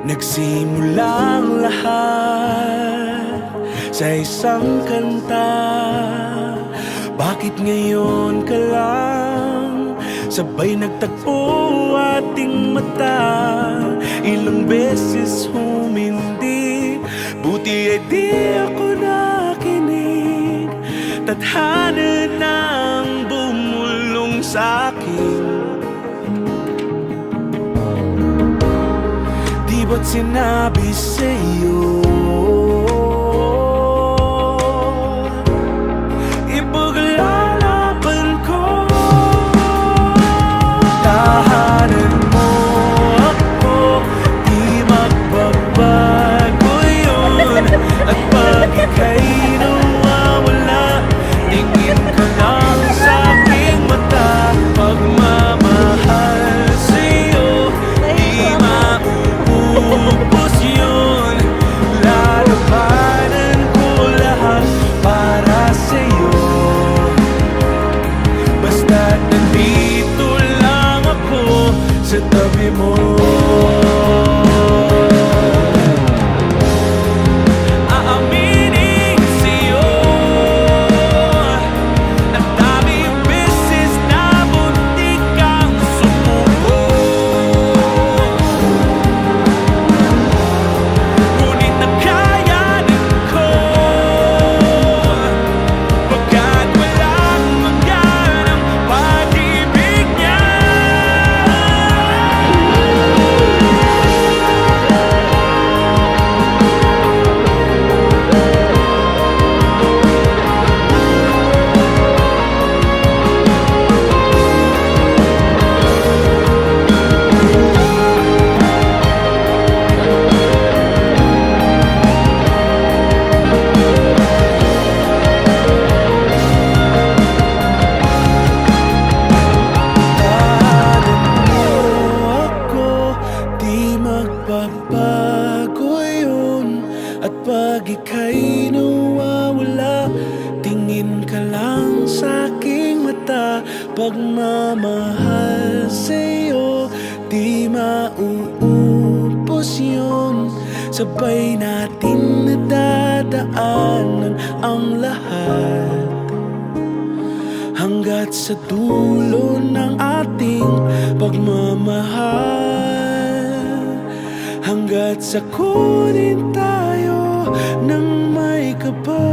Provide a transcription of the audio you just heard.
Nagsimulang lahat sa isang kanta. Bakit ngayon ka lang sabay nagtagpo ating mata? Ilang beses humindi, buti ay di ako nakinig. Tadhana nang bumulong sa'kin. Di ba't sinabi sa'yo ipaglalaban ko? Tahanan mo ako, di magbabago yun. At pag ika'y nawawala, tingin ka lang sa aking mata. Pagmamahal sa'yo, di mauubos yun. Lalabanan ko lahat para sa'yo. Basta't nandito lang ako sa tabi mo. Aaminin sa'yo, ang daming beses na muntik kang sumuko. Ngunit nakayanin ko, pagkat walang hanggan ang pag-ibig niya. Magbabago yun. At pag ika'y nawawala, tingin ka lang sa aking mata. Pagmamahal sa'yo, di mauubos yun. Sabay natin nadadaanan ang lahat, hanggat sa dulo ng ating pagmamahal. Hanggat sa kunin tayo ng may kapal.